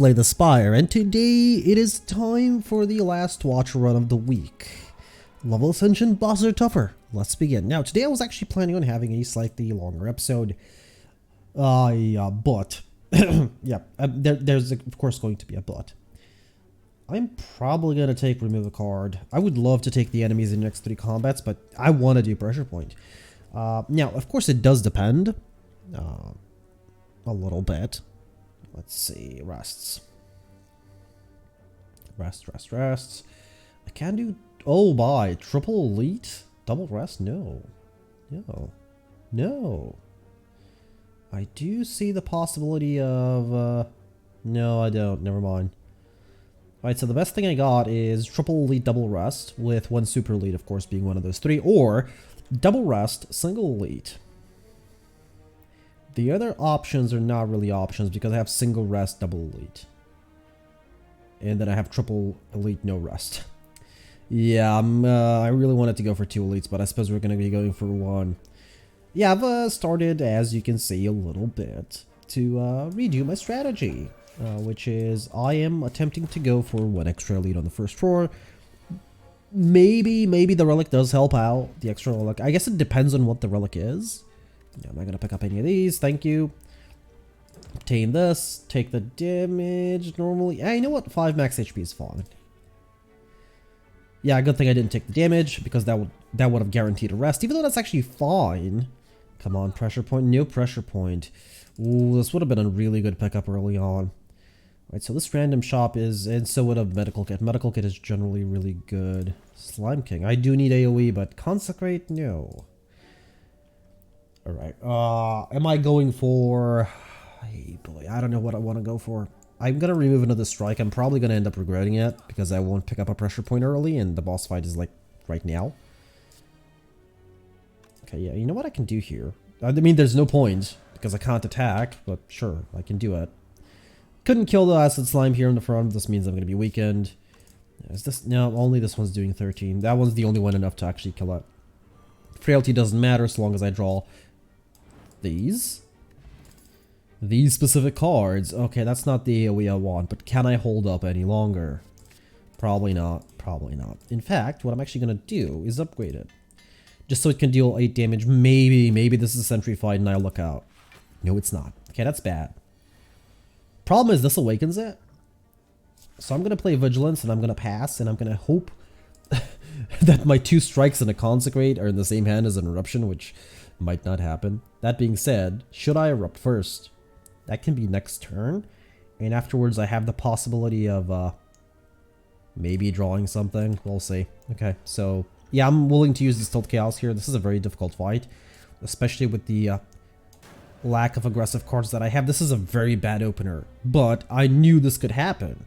Slay the Spire, and today it is time for the last watch run of the week. Level Ascension bosses are tougher. Let's begin. Now, today I was actually planning on having a slightly longer episode. But there's of course going to be a but. I'm probably going to take remove a card. I would love to take the enemies in the next 3 combats, but I want to do pressure point. Now, of course, it does depend a little bit. Let's see, rests. Rests. I can do, oh my, triple elite? Double rest? No. I do see the possibility of, no I don't, never mind. Alright, so the best thing I got is triple elite double rest, with 1 super elite of course being one of those 3, or double rest, single elite. The other options are not really options because I have single rest, double elite. And then I have triple elite, no rest. Yeah, I really wanted to go for 2 elites, but I suppose we're going to be going for 1. Yeah, I've started, as you can see, a little bit to redo my strategy. Which is, I am attempting to go for 1 extra elite on the first floor. Maybe the relic does help out, the extra relic. I guess it depends on what the relic is. I'm not going to pick up any of these, thank you. Obtain this, take the damage normally. You know what, 5 max HP is fine. Yeah, good thing I didn't take the damage, because that would have guaranteed a rest, even though that's actually fine. Come on, pressure point, no pressure point. Ooh, this would have been a really good pickup early on. Right, so this random shop is, and so would a medical kit. Medical kit is generally really good. Slime King, I do need AoE, but Consecrate, no. Alright, am I going for, hey boy, I don't know what I want to go for. I'm going to remove another strike. I'm probably going to end up regretting it, because I won't pick up a pressure point early, and the boss fight is like right now. Okay, yeah, you know what I can do here? I mean, there's no point, because I can't attack, but sure, I can do it. Couldn't kill the acid slime here in the front. This means I'm going to be weakened. Is this? No, only this one's doing 13. That one's the only one enough to actually kill it. Frailty doesn't matter so long as I draw these specific cards. Okay, that's not the AoE I want, but can I hold up any longer? Probably not. In fact, what I'm actually going to do is upgrade it. Just so it can deal 8 damage. Maybe this is a sentry fight and I look out. No, it's not. Okay, that's bad. Problem is this awakens it. So I'm going to play Vigilance and I'm going to pass and I'm going to hope that my 2 strikes and a Consecrate are in the same hand as an Eruption, which might not happen. That being said, should I Erupt first? That can be next turn. And afterwards I have the possibility of maybe drawing something. We'll see. Okay, so yeah, I'm willing to use Distilled Chaos here. This is a very difficult fight, especially with the lack of aggressive cards that I have. This is a very bad opener, but I knew this could happen.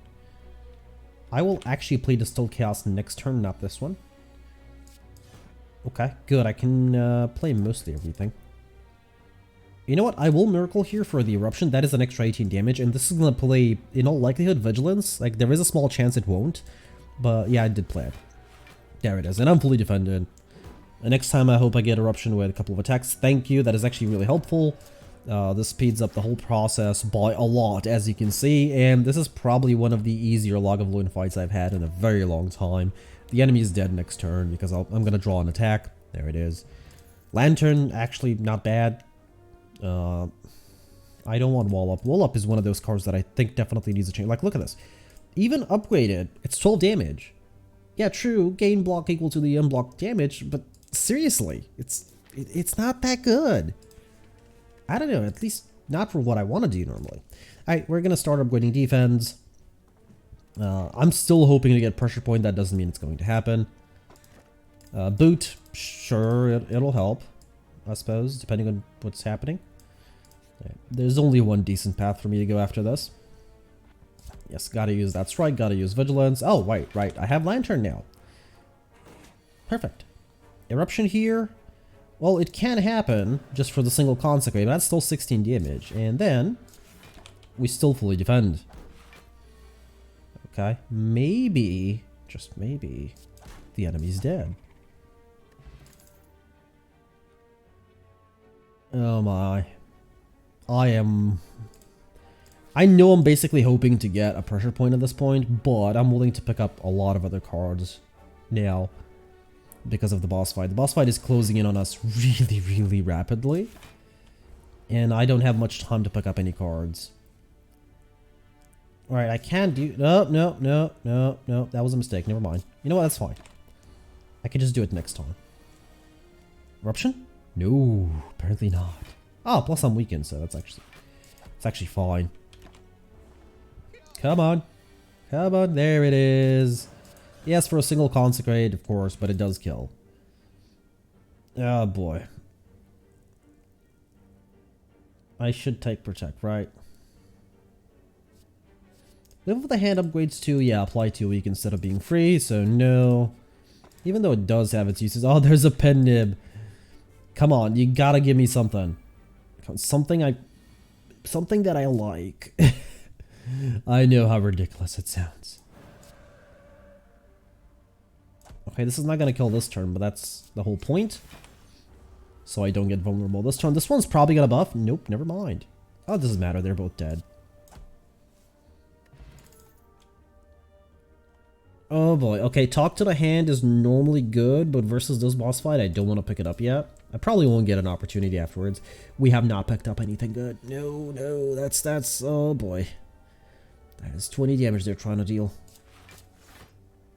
I will actually play Distilled Chaos next turn, not this one. Okay, good. I can play mostly everything. You know what? I will Miracle here for the Eruption. That is an extra 18 damage, and this is going to play, in all likelihood, Vigilance. Like, there is a small chance it won't, but yeah, I did play it. There it is, and I'm fully defended. And next time I hope I get Eruption with a couple of attacks. Thank you, that is actually really helpful. This speeds up the whole process by a lot, as you can see, and this is probably one of the easier Log of Loon fights I've had in a very long time. The enemy is dead next turn because I'm going to draw an attack. There it is. Lantern, actually not bad. I don't want Wall Up. Wall Up is one of those cards that I think definitely needs a change. Like, look at this. Even upgraded, it's 12 damage. Yeah, true, gain block equal to the unblocked damage, but seriously, it's not that good. I don't know, at least not for what I want to do normally. Alright, we're going to start upgrading defense. I'm still hoping to get pressure point. That doesn't mean it's going to happen. Boot, sure, it'll help, I suppose, depending on what's happening. Right, there's only one decent path for me to go after this. Yes, gotta use that strike, gotta use Vigilance. Oh, right, I have Lantern now. Perfect. Eruption here. Well, it can happen just for the single Consecrate, but that's still 16 damage. And then we still fully defend. Okay, maybe, just maybe, the enemy's dead. Oh my. I am I know I'm basically hoping to get a pressure point at this point, but I'm willing to pick up a lot of other cards now because of the boss fight. The boss fight is closing in on us really, really rapidly, and I don't have much time to pick up any cards. Alright, I can do... No, no, no, no, no. That was a mistake. Never mind. You know what? That's fine. I can just do it next time. Eruption? No, apparently not. Oh, plus I'm weakened, so that's actually fine. Come on. Come on. There it is. Yes, for a single consecrate, of course, but it does kill. Oh, boy. I should take protect, right? Live with the hand upgrades too. Yeah, apply 2 weak instead of being free, so no. Even though it does have its uses. Oh, there's a pen nib. Come on, you gotta give me something. Something that I like. I know how ridiculous it sounds. Okay, this is not gonna kill this turn, but that's the whole point. So I don't get vulnerable this turn. This one's probably gonna buff. Nope, never mind. Oh, it doesn't matter, they're both dead. Oh boy, okay, talk to the hand is normally good, but versus this boss fight, I don't want to pick it up yet. I probably won't get an opportunity afterwards. We have not picked up anything good. No, no, that's, oh boy. That is 20 damage they're trying to deal.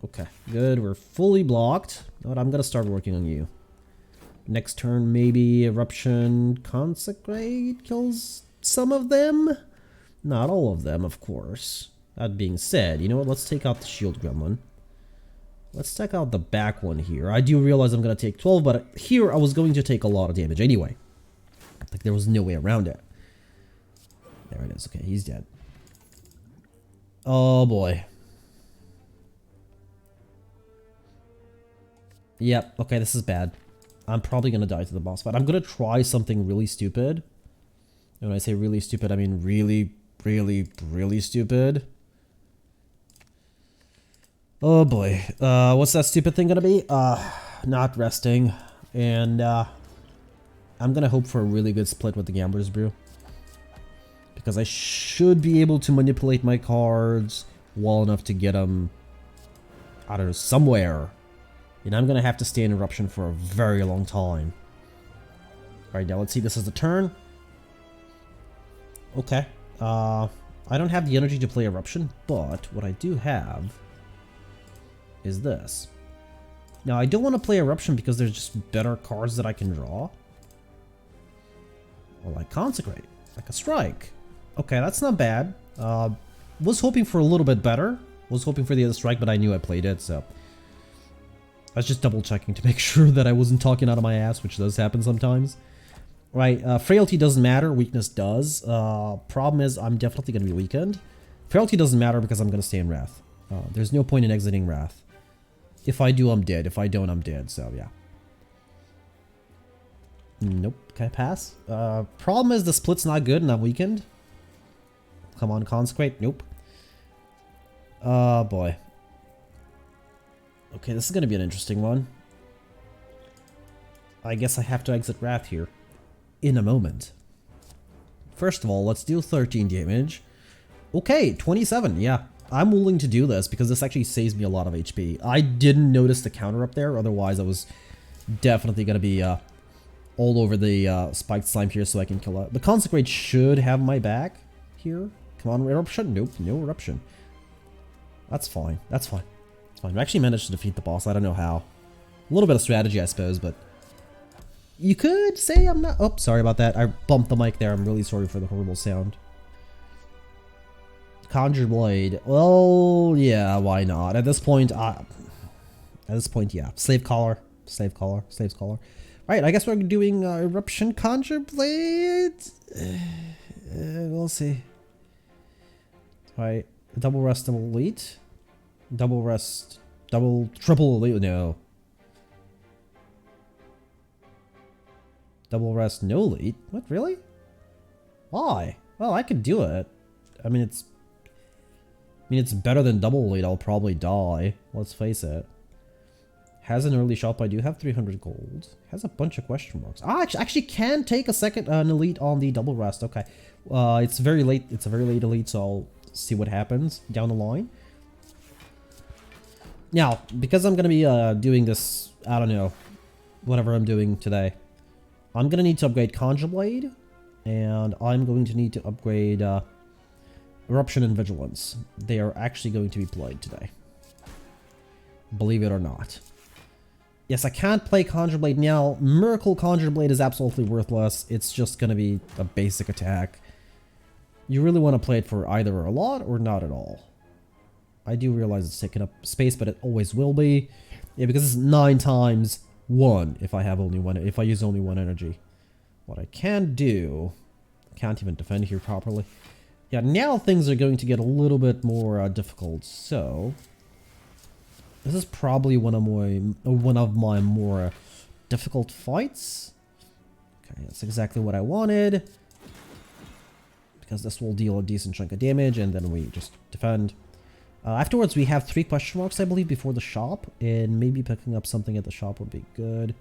Okay, good, we're fully blocked. But I'm gonna start working on you. Next turn, maybe Eruption Consecrate kills some of them? Not all of them, of course. That being said, you know what, let's take out the Shield Gremlin. Let's take out the back one here. I do realize I'm going to take 12, but here I was going to take a lot of damage anyway. Like, there was no way around it. There it is. Okay, he's dead. Oh, boy. Yep, okay, this is bad. I'm probably going to die to the boss fight. I'm going to try something really stupid. And when I say really stupid, I mean really, really, really stupid. Oh boy, what's that stupid thing gonna be? Not resting, and I'm gonna hope for a really good split with the Gambler's Brew. Because I should be able to manipulate my cards well enough to get them, I don't know, somewhere. And I'm gonna have to stay in Eruption for a very long time. Alright, now let's see, this is the turn. Okay, I don't have the energy to play Eruption, but what I do have is this. Now, I don't want to play Eruption because there's just better cards that I can draw. Or like Consecrate, like a Strike. Okay, that's not bad. Was hoping for a little bit better. Was hoping for the other Strike, but I knew I played it, so. I was just double checking to make sure that I wasn't talking out of my ass, which does happen sometimes. Right, Frailty doesn't matter, Weakness does. Problem is, I'm definitely going to be weakened. Frailty doesn't matter because I'm going to stay in Wrath. There's no point in exiting Wrath. If I do, I'm dead. If I don't, I'm dead. So, yeah. Nope. Can I pass? Problem is the split's not good and I'm weakened. Come on, Consecrate. Nope. Oh, boy. Okay, this is going to be an interesting one. I guess I have to exit Wrath here. In a moment. First of all, let's do 13 damage. Okay, 27. Yeah. I'm willing to do this because this actually saves me a lot of HP. I didn't notice the counter up there, otherwise I was definitely going to be all over the spiked slime here so I can kill it. The Consecrate should have my back here. Come on, Eruption. Nope, no Eruption. That's fine. That's fine. It's fine. We actually managed to defeat the boss. I don't know how. A little bit of strategy, I suppose, but you could say I'm not... Oh, sorry about that. I bumped the mic there. I'm really sorry for the horrible sound. Conjure Blade. Well, yeah, why not? At this point, yeah. Slave Collar. Slave Collar. Slave's Collar. Alright, I guess we're doing Eruption Conjure Blade. We'll see. Alright. Double Rest, Double Elite. Double Rest, Triple Elite. No. Double Rest, no Elite. What, really? Why? Well, I could do it. I mean, it's better than double elite. I'll probably die. Let's face it. Has an early shop. I do have 300 gold. Has a bunch of question marks. Ah, actually can take a second an elite on the double rest. Okay. It's very late. It's a very late elite, so I'll see what happens down the line. Now, because I'm going to be doing this, I don't know, whatever I'm doing today, I'm going to need to upgrade Conjure Blade, and I'm going to need to upgrade Eruption and Vigilance. They are actually going to be played today. Believe it or not. Yes, I can't play Conjure Blade now. Miracle Conjure Blade is absolutely worthless. It's just going to be a basic attack. You really want to play it for either a lot or not at all. I do realize it's taking up space, but it always will be. Yeah, because it's 9 times 1 if I have only one, if I use only 1 energy. What I can do, can't even defend here properly. Yeah, now things are going to get a little bit more difficult. So this is probably one of my more difficult fights. Okay, that's exactly what I wanted, because this will deal a decent chunk of damage, and then we just defend. Afterwards, we have 3 question marks, I believe, before the shop, and maybe picking up something at the shop would be good.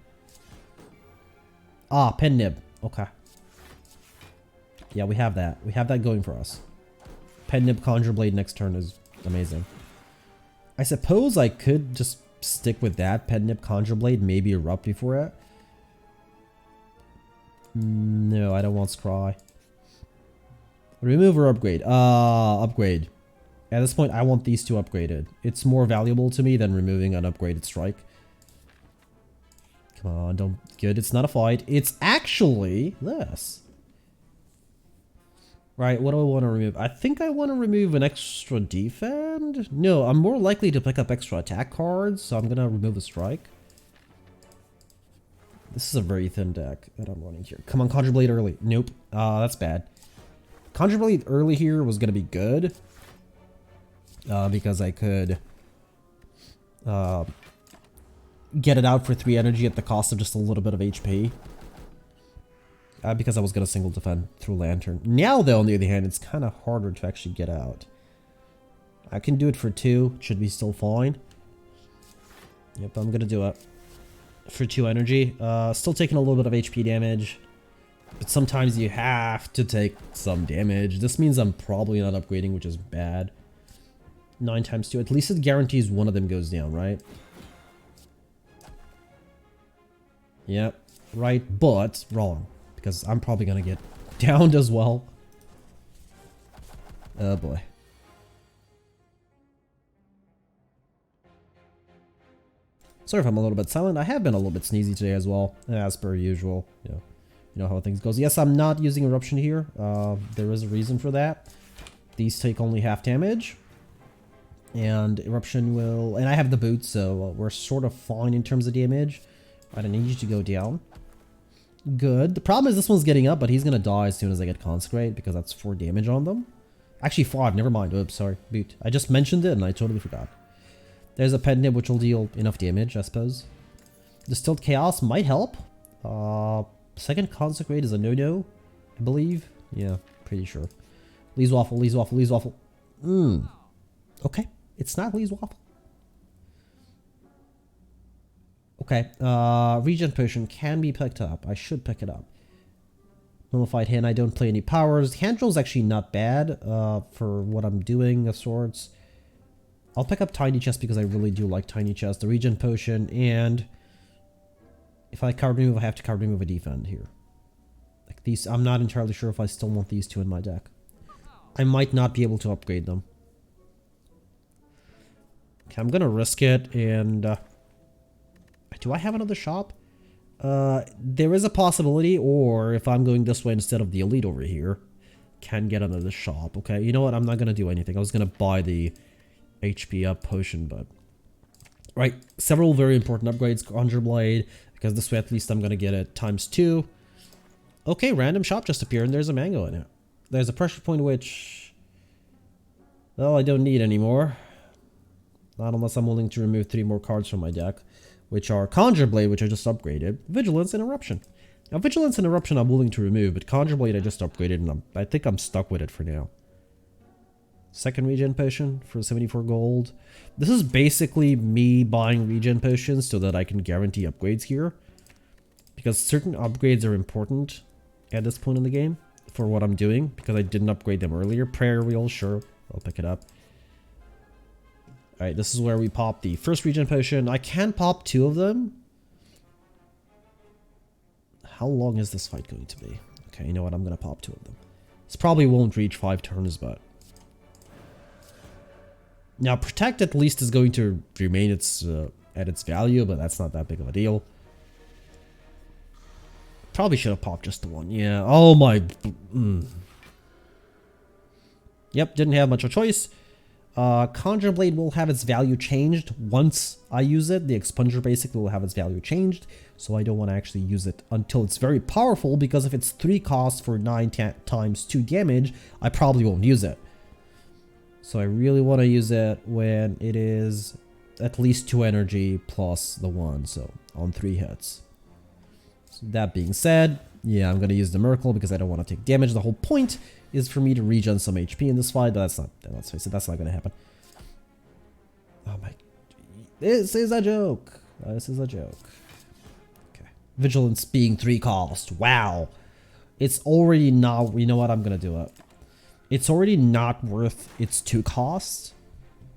Ah, Pen Nib. Okay. Yeah, we have that. We have that going for us. Pen Nib Conjure Blade next turn is amazing. I suppose I could just stick with that. Pen Nib Conjure Blade, maybe Erupt before it. No, I don't want Scry. Remove or upgrade? Upgrade. At this point, I want these 2 upgraded. It's more valuable to me than removing an upgraded strike. Come on, don't... Good, it's not a fight. It's actually this. Right, what do I want to remove? I think I want to remove an extra defend? No, I'm more likely to pick up extra attack cards, so I'm going to remove a strike. This is a very thin deck that I'm running here. Come on, Conjure Blade early. Nope. That's bad. Conjure Blade early here was going to be good. Because I could get it out for 3 energy at the cost of just a little bit of HP. Because I was going to single defend through Lantern. Now, though, on the other hand, it's kind of harder to actually get out. I can do it for 2. Should be still fine. Yep, I'm going to do it. For 2 energy. Still taking a little bit of HP damage. But sometimes you have to take some damage. This means I'm probably not upgrading, which is bad. 9 times 2. At least it guarantees one of them goes down, right? Yep. Right, but wrong. Because I'm probably going to get downed as well. Oh boy. Sorry if I'm a little bit silent. I have been a little bit sneezy today as well, as per usual. You know how things goes. Yes, I'm not using Eruption here. There is a reason for that. These take only half damage. And Eruption will... And I have the boots, so we're sort of fine in terms of damage. I don't need you to go down. Good. The problem is this one's getting up, but he's going to die as soon as I get Consecrate, because that's 4 damage on them. Actually 5, never mind. Oops, sorry. Boot. I just mentioned it and I totally forgot. There's a Pen Nib which will deal enough damage, I suppose. Distilled Chaos might help. Second Consecrate is a no-no, I believe. Yeah, pretty sure. Lee's Waffle, Lee's Waffle, Lee's Waffle. Okay, it's not Lee's Waffle. Okay, Regen Potion can be picked up. I should pick it up. Nullified Hand, I don't play any powers. Hand Drill is actually not bad for what I'm doing of sorts. I'll pick up Tiny Chest because I really do like Tiny Chest. The Regen Potion, and if I card remove, I have to card remove a defend here. Like these, I'm not entirely sure if I still want these 2 in my deck. I might not be able to upgrade them. Okay, I'm gonna risk it, and do I have another shop? There is a possibility, or if I'm going this way instead of the elite over here, can get another shop. Okay, you know what? I'm not gonna do anything. I was gonna buy the HP up potion, but right, several very important upgrades. Conjure Blade, because this way at least I'm gonna get it ×2. Okay, random shop just appeared, and there's a mango in it. There's a pressure point which, well, I don't need anymore. Not unless I'm willing to remove 3 more cards from my deck, which are Conjure Blade, which I just upgraded, Vigilance, and Eruption. Now, Vigilance and Eruption I'm willing to remove, but Conjure Blade I just upgraded, and I think I'm stuck with it for now. Second regen potion for 74 gold. This is basically me buying regen potions so that I can guarantee upgrades here. Because certain upgrades are important at this point in the game for what I'm doing. Because I didn't upgrade them earlier. Prayer wheel, sure. I'll pick it up. Alright, this is where we pop the first regen potion. I can pop 2 of them. How long is this fight going to be? Okay, you know what? I'm going to pop 2 of them. This probably won't reach 5 turns, but... Now, Protect at least is going to remain at its value, but that's not that big of a deal. Probably should have popped just the 1. Yeah. Oh my... Yep, didn't have much of a choice. Conjure Blade will have its value changed once I use it. The Expunger basically will have its value changed. So I don't want to actually use it until it's very powerful, because if it's 3 costs for 9 times 2 damage, I probably won't use it. So I really want to use it when it is at least 2 energy plus the 1, so on 3 hits. So that being said, yeah, I'm going to use the Miracle because I don't want to take damage. The whole point is for me to regen some HP in this fight, but that's not, let's face it, that's not going to happen. Oh my, this is a joke. This is a joke. Okay. Vigilance being 3 cost. Wow. It's already not, you know what, I'm going to do it. It's already not worth its 2 costs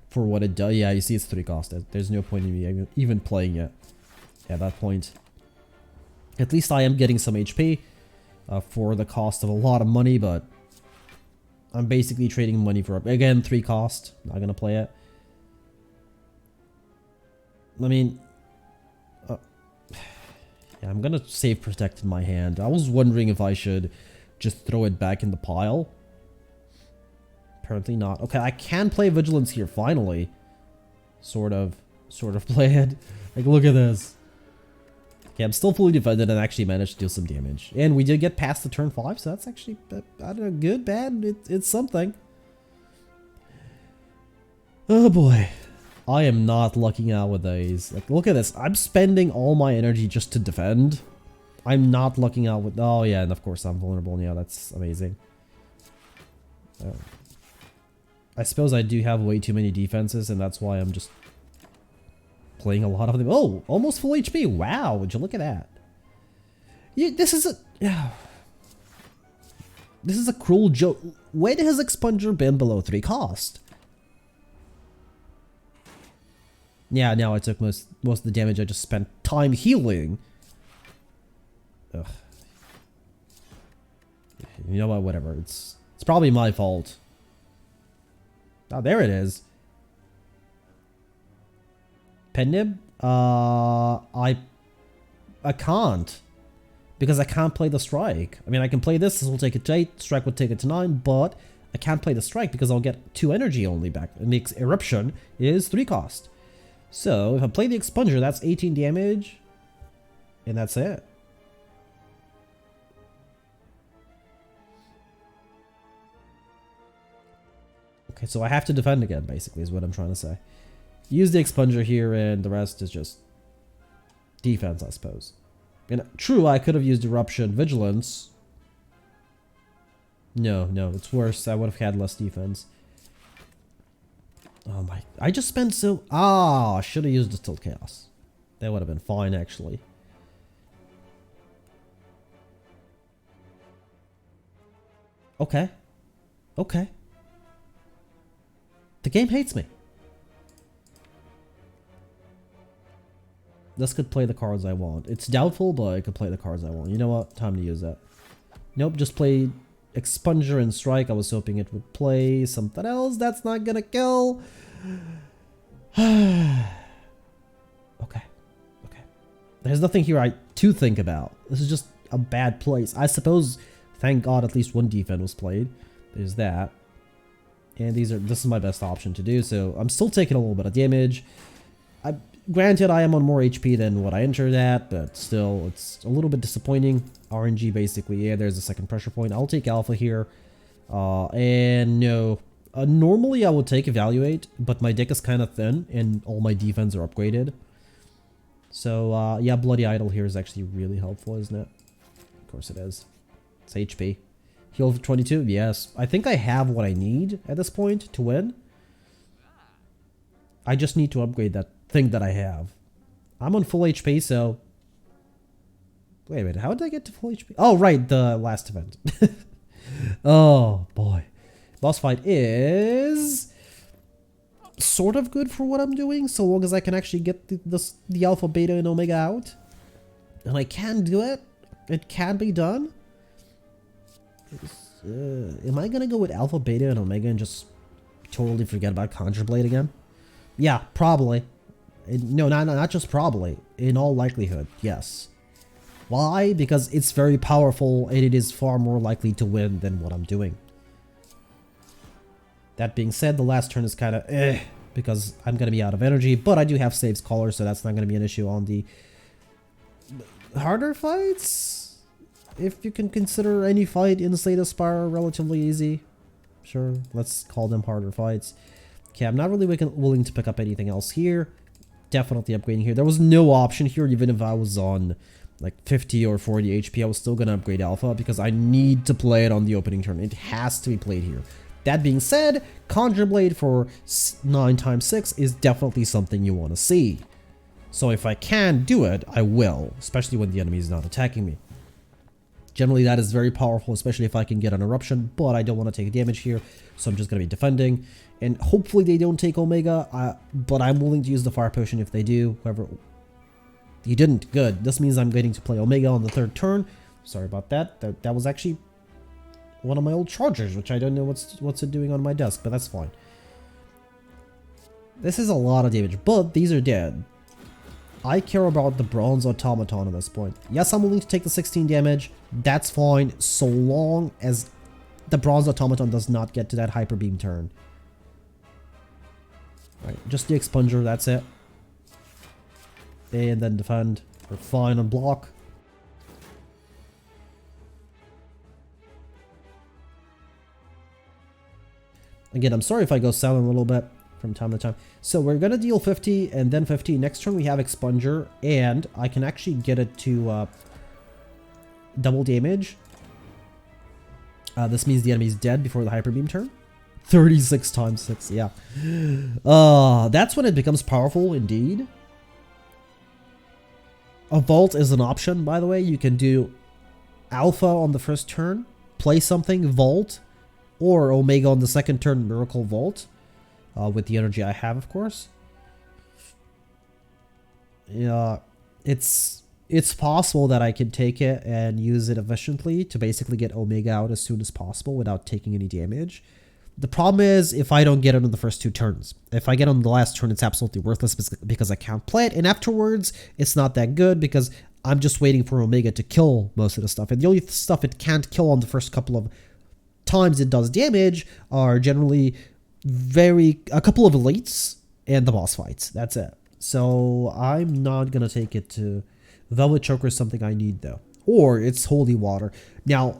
for what it does. Yeah, you see it's 3 cost. There's no point in me even playing it at that point. At least I am getting some HP for the cost of a lot of money, but I'm basically trading money for, again, 3 cost. Not going to play it. I mean, yeah, I'm going to save Protect in my hand. I was wondering if I should just throw it back in the pile. Apparently not. Okay, I can play Vigilance here, finally. Sort of play it. Like, look at this. Okay, I'm still fully defended and actually managed to deal some damage. And we did get past the turn 5, so that's actually, I don't know, good, bad, it's something. Oh boy. I am not lucking out with these. Like, look at this. I'm spending all my energy just to defend. I'm not lucking out with, oh yeah, and of course I'm vulnerable. Yeah, that's amazing. Oh. I suppose I do have way too many defenses, and that's why I'm just playing a lot of them. Oh, almost full HP. Wow, would you look at that? Yeah, this is a cruel joke. When has Expunger been below 3 cost? Yeah, now I took most of the damage. I just spent time healing. Ugh. You know what? Whatever. It's probably my fault. Oh, there it is. Pennib? I can't. Because I can't play the strike. I mean, I can play this will take it to 8, strike would take it to 9, but I can't play the strike because I'll get 2 energy only back. And the eruption is 3 cost. So, if I play the Expunger, that's 18 damage. And that's it. Okay, so I have to defend again, basically, is what I'm trying to say. Use the Expunger here, and the rest is just defense, I suppose. And true, I could have used Eruption Vigilance. No, it's worse. I would have had less defense. Oh my, I just spent so... Ah, I should have used Distilled Chaos. That would have been fine, actually. Okay. Okay. The game hates me. This could play the cards I want. It's doubtful, but I could play the cards I want. You know what? Time to use that. Nope, just play Expunger and Strike. I was hoping it would play something else. That's not gonna kill. Okay. There's nothing here to think about. This is just a bad place. I suppose, thank God, at least one defense was played. There's that. And this is my best option to do, so I'm still taking a little bit of damage. Granted, I am on more HP than what I entered at, but still, it's a little bit disappointing. RNG, basically. Yeah, there's a second pressure point. I'll take Alpha here. And no. Normally, I would take Evaluate, but my deck is kind of thin, and all my defense are upgraded. So, yeah, Bloody Idol here is actually really helpful, isn't it? Of course it is. It's HP. Heal for 22? Yes. I think I have what I need at this point to win. I just need to upgrade that thing that I have. I'm on full HP, so... Wait a minute, how did I get to full HP? Oh, right, the last event. Oh, boy. Boss fight is... sort of good for what I'm doing, so long as I can actually get the alpha, beta, and omega out. And I can do it. It can be done. Am I gonna go with alpha, beta, and omega and just totally forget about Conjure Blade again? Yeah, probably. No, not just probably. In all likelihood, yes. Why? Because it's very powerful and it is far more likely to win than what I'm doing. That being said, the last turn is kind of because I'm going to be out of energy, but I do have Save's Caller, so that's not going to be an issue on the harder fights. If you can consider any fight in Slay the Spire relatively easy. Sure, let's call them harder fights. Okay, I'm not really willing to pick up anything else here. Definitely upgrading here. There was no option here, even if I was on like 50 or 40 HP, I was still going to upgrade Alpha because I need to play it on the opening turn. It has to be played here. That being said, Conjure Blade for 9x6 is definitely something you want to see. So if I can do it, I will, especially when the enemy is not attacking me. Generally, that is very powerful, especially if I can get an Eruption, but I don't want to take damage here, so I'm just going to be defending. And hopefully they don't take Omega, but I'm willing to use the Fire Potion if they do. However, you didn't. Good. This means I'm getting to play Omega on the third turn. Sorry about that. That was actually one of my old chargers, which I don't know what's it doing on my desk, but that's fine. This is a lot of damage, but these are dead. I care about the Bronze Automaton at this point. Yes, I'm willing to take the 16 damage. That's fine, so long as the Bronze Automaton does not get to that Hyper Beam turn. Alright, just the Expunger, that's it. And then defend. We're fine on block. Again, I'm sorry if I go silent a little bit from time to time. So we're going to deal 50 and then 50. Next turn we have Expunger, and I can actually get it to double damage. This means the enemy's dead before the Hyper Beam turn. 36 times 6, yeah. That's when it becomes powerful indeed. A Vault is an option, by the way. You can do Alpha on the first turn, play something, Vault, or Omega on the second turn, Miracle Vault. With the energy I have, of course. Yeah, it's possible that I can take it and use it efficiently to basically get Omega out as soon as possible without taking any damage. The problem is if I don't get it on the first two turns. If I get on the last turn, it's absolutely worthless because I can't play it. And afterwards, it's not that good because I'm just waiting for Omega to kill most of the stuff. And the only stuff it can't kill on the first couple of times it does damage are generally a couple of elites and the boss fights. That's it. So I'm not going to take it to Velvet Choker is something I need though. Or it's Holy Water. Now,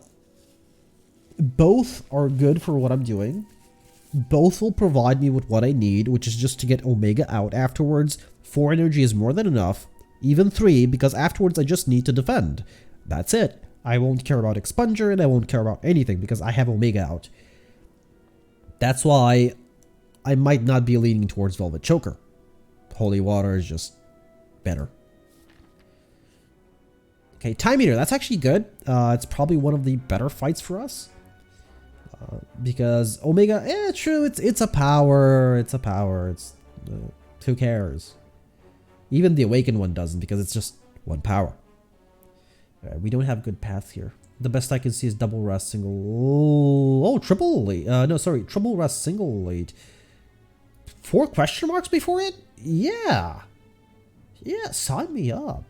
both are good for what I'm doing. Both will provide me with what I need, which is just to get Omega out afterwards. 4 energy is more than enough. Even 3, because afterwards I just need to defend. That's it. I won't care about Expunger and I won't care about anything because I have Omega out. That's why I might not be leaning towards Velvet Choker. Holy Water is just better. Okay, Time Eater, that's actually good. It's probably one of the better fights for us. Because Omega, true, it's a power. It's a power. It's who cares? Even the Awakened one doesn't because it's just one power. We don't have good paths here. The best I can see is double rest, single... Oh, triple elite. No, sorry, triple rest, single elite. 4 question marks before it? Yeah. Yeah, sign me up.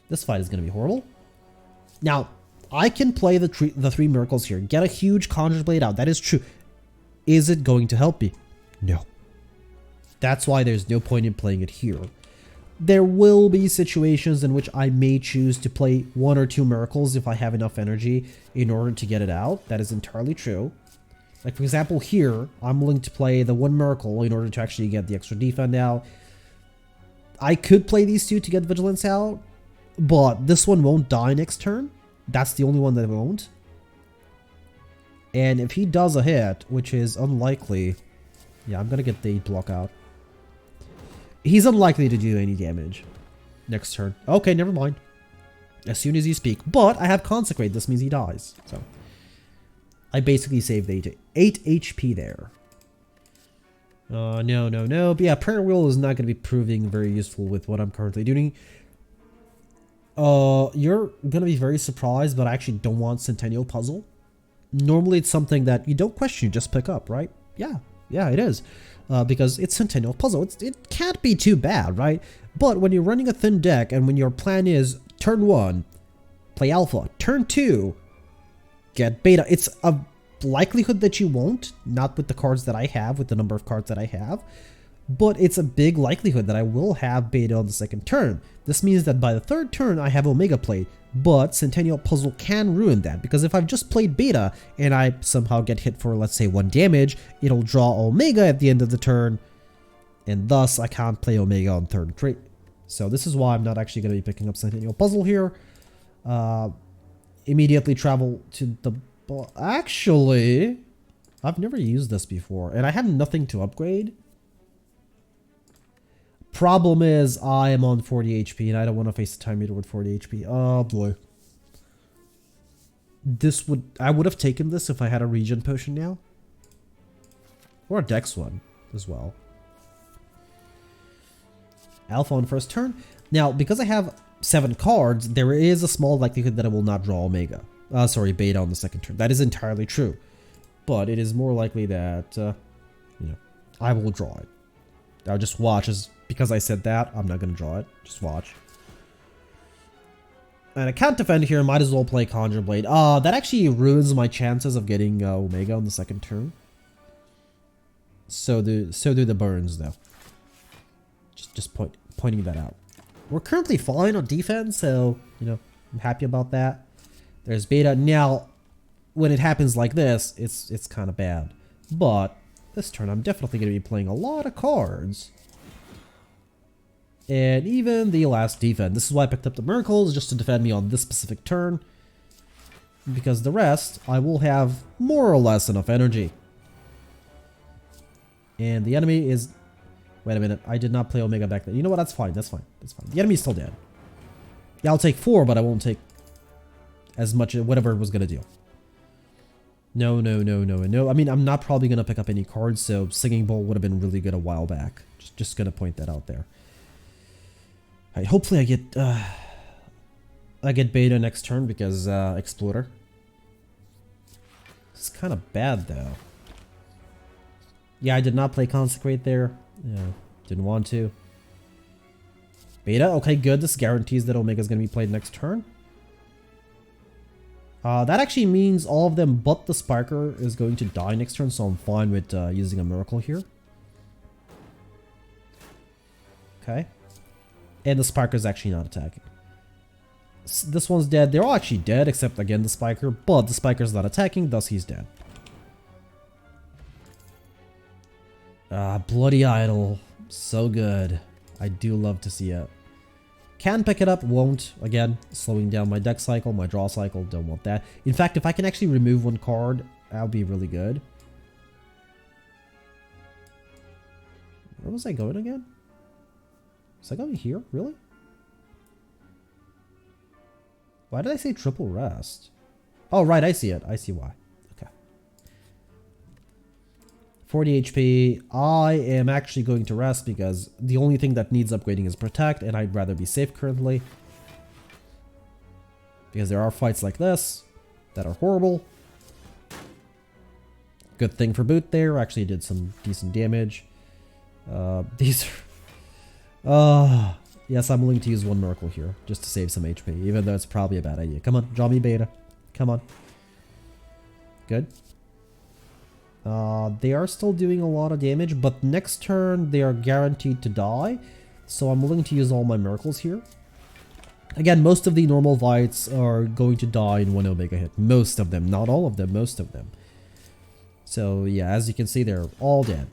This fight is going to be horrible. Now, I can play the 3 miracles here. Get a huge Conjure Blade out. That is true. Is it going to help me? No. That's why there's no point in playing it here. There will be situations in which I may choose to play 1 or 2 miracles if I have enough energy in order to get it out. That is entirely true. Like, for example, here, I'm willing to play the 1 miracle in order to actually get the extra defend out. I could play these 2 to get Vigilance out, but this one won't die next turn. That's the only one that won't. And if he does a hit, which is unlikely... Yeah, I'm gonna get the 8 block out. He's unlikely to do any damage next turn. Okay, never mind. As soon as you speak. But I have Consecrate. This means he dies. So I basically saved 8 HP there. No. But yeah, Prayer Wheel is not going to be proving very useful with what I'm currently doing. You're going to be very surprised, but I actually don't want Centennial Puzzle. Normally it's something that you don't question, you just pick up, right? Yeah, it is. Because it's Centennial Puzzle. It can't be too bad, right? But when you're running a thin deck and when your plan is turn 1, play alpha, turn 2, get beta, it's a likelihood that you won't, not with the cards that I have, with the number of cards that I have, but it's a big likelihood that I will have beta on the second turn. This means that by the third turn I have Omega played, but Centennial Puzzle can ruin that, because if I've just played beta and I somehow get hit for, let's say, 1 damage, it'll draw Omega at the end of the turn, and thus I can't play Omega on third trade. So this is why I'm not actually going to be picking up Centennial Puzzle here. Immediately travel to the... Actually, I've never used this before, and I have nothing to upgrade. Problem is, I am on 40 HP, and I don't want to face the time meter with 40 HP. Oh boy. I would have taken this if I had a regen potion now. Or a dex one as well. Alpha on first turn. Now, because I have 7 cards, there is a small likelihood that I will not draw Omega. Beta on the second turn. That is entirely true. But it is more likely that, I will draw it. I'll just watch. Because I said that, I'm not going to draw it. Just watch. And I can't defend here. Might as well play Conjure Blade. That actually ruins my chances of getting Omega on the second turn. So do the burns, though. Just pointing that out. We're currently fine on defense, so, I'm happy about that. There's beta. Now, when it happens like this, it's kind of bad. But this turn, I'm definitely going to be playing a lot of cards. And even the last defense. This is why I picked up the Miracles, just to defend me on this specific turn. Because the rest, I will have more or less enough energy. And the enemy is... Wait a minute, I did not play Omega back then. You know what, that's fine, that's fine. The enemy's still dead. Yeah, I'll take 4, but I won't take as much, whatever it was going to do. No. I mean, I'm not probably going to pick up any cards, so Singing Bowl would have been really good a while back. Just going to point that out there. Alright, hopefully I get beta next turn because Exploder. This is kind of bad though. Yeah, I did not play Consecrate there. Yeah, didn't want to. Beta, okay, good. This guarantees that Omega is going to be played next turn. That actually means all of them but the Spiker is going to die next turn, so I'm fine with using a Miracle here. Okay. And the Spiker is actually not attacking. This one's dead. They're all actually dead, except, again, the Spiker. But the Spiker is not attacking, thus he's dead. Bloody Idol. So good. I do love to see it. Can pick it up, won't. Again, slowing down my deck cycle, my draw cycle. Don't want that. In fact, if I can actually remove 1 card, that would be really good. Where was I going again? Was I going here? Really? Why did I say triple rest? Oh, right. I see it. I see why. Okay. 40 HP. I am actually going to rest because the only thing that needs upgrading is Protect, and I'd rather be safe currently. Because there are fights like this that are horrible. Good thing for boot there. Actually did some decent damage. These are... yes, I'm willing to use 1 Miracle here, just to save some HP, even though it's probably a bad idea. Come on, draw me beta. Come on. Good. They are still doing a lot of damage, but next turn they are guaranteed to die, so I'm willing to use all my Miracles here. Again, most of the normal fights are going to die in 1 Omega hit. Most of them, not all of them, most of them. So yeah, as you can see, they're all dead.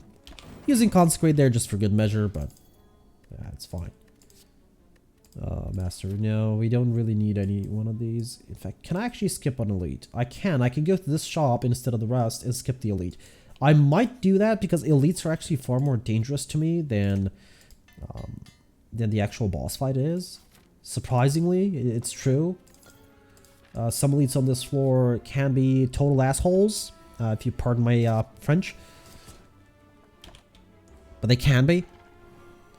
Using Consecrate there just for good measure, but... yeah, it's fine. Master, no, we don't really need any one of these. In fact, can I actually skip an elite? I can go to this shop instead of the rest and skip the elite. I might do that because elites are actually far more dangerous to me than the actual boss fight is. Surprisingly, it's true. Some elites on this floor can be total assholes, if you pardon my French. But they can be.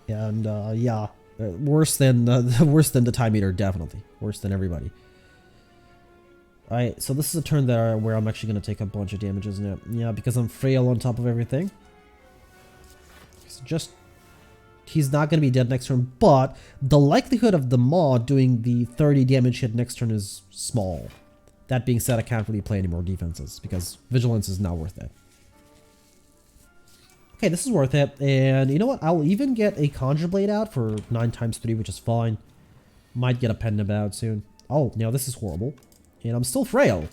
And yeah, worse than the time eater, definitely. Worse than everybody. Alright, so this is a turn where I'm actually going to take a bunch of damages now. Yeah, because I'm frail on top of everything. So he's not going to be dead next turn, but the likelihood of the Maw doing the 30 damage hit next turn is small. That being said, I can't really play any more defenses because Vigilance is not worth it. Okay, this is worth it, and you know what? I'll even get a Conjure Blade out for 9 times 3, which is fine. Might get a Pendant out soon. Oh, now this is horrible. And I'm still frail.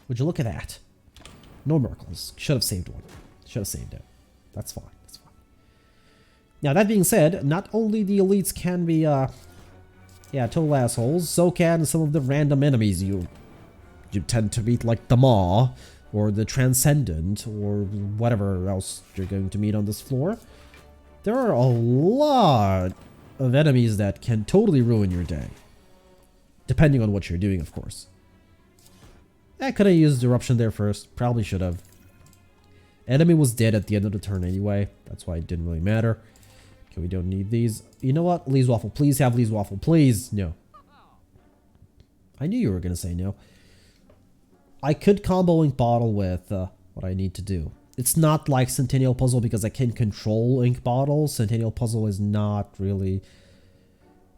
Would you look at that? No miracles. Should have saved one. Should have saved it. That's fine. That's fine. Now, that being said, not only the elites can be, yeah, total assholes, so can some of the random enemies you tend to meet, like the Maw, or the Transcendent, or whatever else you're going to meet on this floor. There are a lot of enemies that can totally ruin your day. Depending on what you're doing, of course. I could have used Eruption there first. Probably should have. Enemy was dead at the end of the turn anyway. That's why it didn't really matter. Okay, we don't need these. You know what? Lee's Waffle. Please have Lee's Waffle. Please. No. I knew you were going to say no. I could combo Ink Bottle with what I need to do. It's not like Centennial Puzzle because I can control Ink Bottle. Centennial Puzzle is not really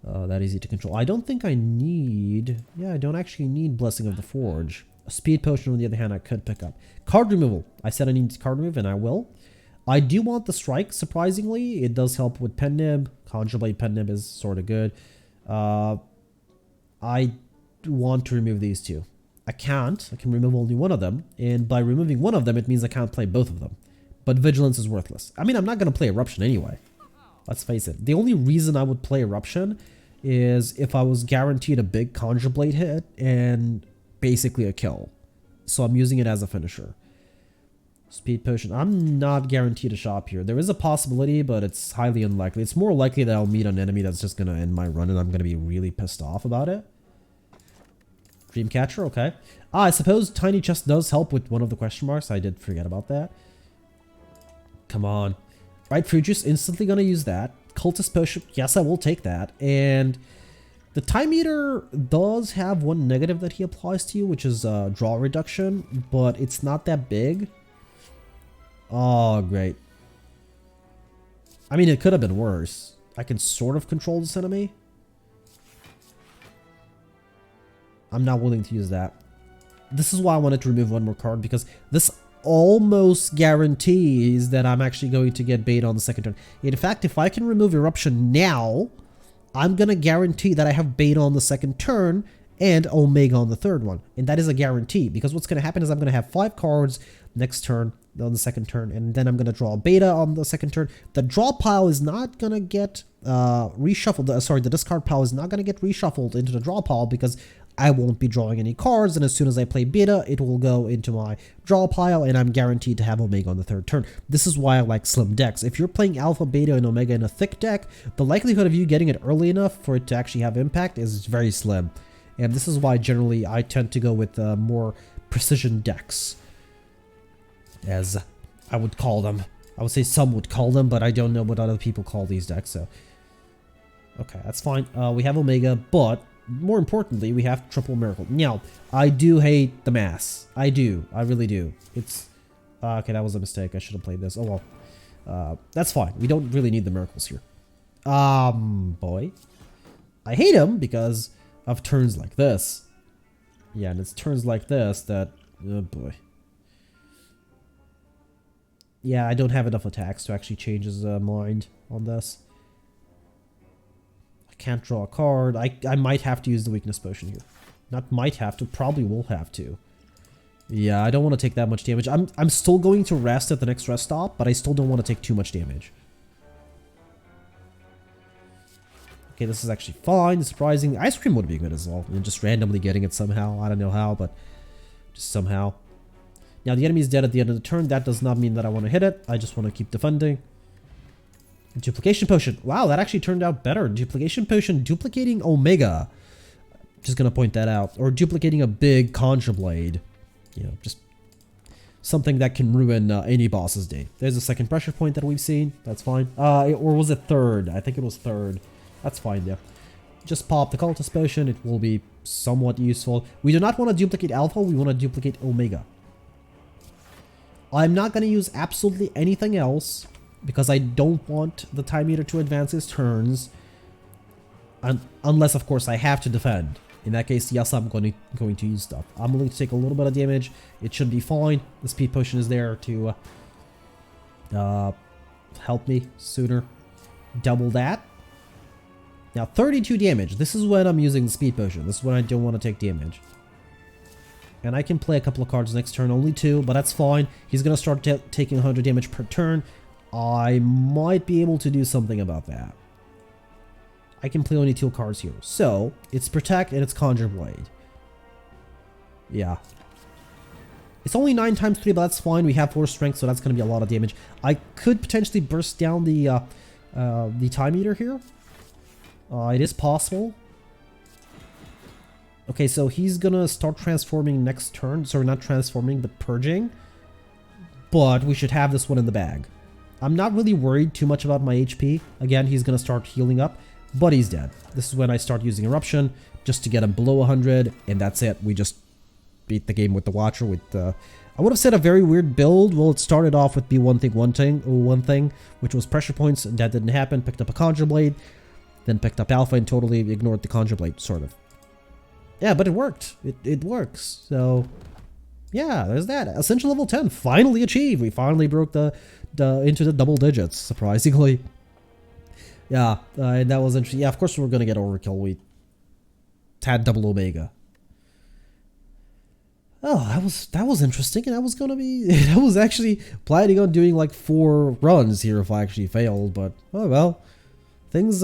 that easy to control. I don't think I need... Yeah, I don't actually need Blessing of the Forge. A Speed Potion, on the other hand, I could pick up. Card removal. I said I need card remove, and I will. I do want the Strike, surprisingly. It does help with Pen Nib. Conjure Blade Pen Nib is sort of good. I want to remove these two. I can't. I can remove only one of them. And by removing one of them, it means I can't play both of them. But Vigilance is worthless. I mean, I'm not going to play Eruption anyway. Let's face it. The only reason I would play Eruption is if I was guaranteed a big Conjure Blade hit and basically a kill. So I'm using it as a finisher. Speed Potion. I'm not guaranteed a shop here. There is a possibility, but it's highly unlikely. It's more likely that I'll meet an enemy that's just going to end my run and I'm going to be really pissed off about it. Dreamcatcher, okay. I suppose Tiny Chest does help with one of the question marks. I did forget about that. Come on. Right, Fruit Juice, instantly going to use that. Cultist Potion, yes, I will take that. And the Time Eater does have one negative that he applies to you, which is draw reduction, but it's not that big. Oh, great. I mean, it could have been worse. I can sort of control this enemy. I'm not willing to use that. This is why I wanted to remove one more card, because this almost guarantees that I'm actually going to get bait on the second turn. In fact, if I can remove Eruption now, I'm going to guarantee that I have bait on the second turn and Omega on the third one. And that is a guarantee, because what's going to happen is I'm going to have 5 cards next turn, on the second turn, and then I'm going to draw Beta on the second turn. The draw pile is not going to get reshuffled. Sorry, the discard pile is not going to get reshuffled into the draw pile because I won't be drawing any cards, and as soon as I play Beta, it will go into my draw pile, and I'm guaranteed to have Omega on the third turn. This is why I like slim decks. If you're playing Alpha, Beta, and Omega in a thick deck, the likelihood of you getting it early enough for it to actually have impact is very slim. And this is why generally I tend to go with more precision decks, as I would call them. I would say some would call them, but I don't know what other people call these decks, so. Okay, that's fine. We have Omega, but more importantly, we have Triple Miracle. Now, I do hate the mass. I do. I really do. It's... okay, that was a mistake. I should have played this. Oh, well. That's fine. We don't really need the miracles here. Boy. I hate him because of turns like this. Yeah, and it's turns like this that... oh, boy. Yeah, I don't have enough attacks to actually change his mind on this. Can't draw a card. I might have to use the weakness potion here. Not might have to, probably will have to. Yeah, I don't want to take that much damage. I'm still going to rest at the next rest stop, but I still don't want to take too much damage. Okay, this is actually fine. Surprising. Ice cream would be good as well. And just randomly getting it somehow. I don't know how, but just somehow. Now the enemy is dead at the end of the turn. That does not mean that I want to hit it. I just want to keep defending. Duplication potion. Wow, that actually turned out better. Duplication potion duplicating Omega. Just gonna point that out. Or duplicating a big Conjure Blade. You know, just something that can ruin any boss's day. There's a second pressure point that we've seen. That's fine. Or was it third? I think it was third. That's fine, yeah. Just pop the Cultist Potion. It will be somewhat useful. We do not want to duplicate Alpha. We want to duplicate Omega. I'm not going to use absolutely anything else because I don't want the Time Eater to advance his turns. Unless, of course, I have to defend. In that case, yes, I'm going to use stuff. I'm willing to take a little bit of damage. It should be fine. The Speed Potion is there to help me sooner. Double that. Now, 32 damage. This is when I'm using the Speed Potion. This is when I don't want to take damage. And I can play a couple of cards next turn. Only 2, but that's fine. He's going to start taking 100 damage per turn. I might be able to do something about that. I can play only 2 cards here. So, it's Protect and it's Conjure Blade. Yeah. It's only 9 times 3, but that's fine. We have 4 strength, so that's going to be a lot of damage. I could potentially burst down the Time Eater here. It is possible. Okay, so he's gonna start transforming next turn. Sorry, not transforming, but purging. But we should have this one in the bag. I'm not really worried too much about my HP. Again, he's gonna start healing up, but he's dead. This is when I start using Eruption, just to get him below 100, and that's it. We just beat the game with the Watcher with I would have said a very weird build. Well, it started off with one thing, which was pressure points, and that didn't happen. Picked up a Conjure Blade. Then picked up Alpha and totally ignored the Conjure Blade, sort of. Yeah, but it worked. It works. So, yeah, there's that. Essential level 10, finally achieved. We finally broke into the double digits, surprisingly. Yeah, and that was interesting. Yeah, of course we're gonna get overkill. We had double Omega. Oh, that was interesting, and I was gonna be. I was actually planning on doing like 4 runs here if I actually failed, but oh well. Things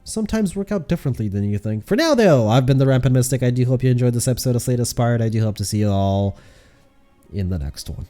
sometimes work out differently than you think. For now, though, I've been the Rampant Mystic. I do hope you enjoyed this episode of Slay the Spire. I do hope to see you all in the next one.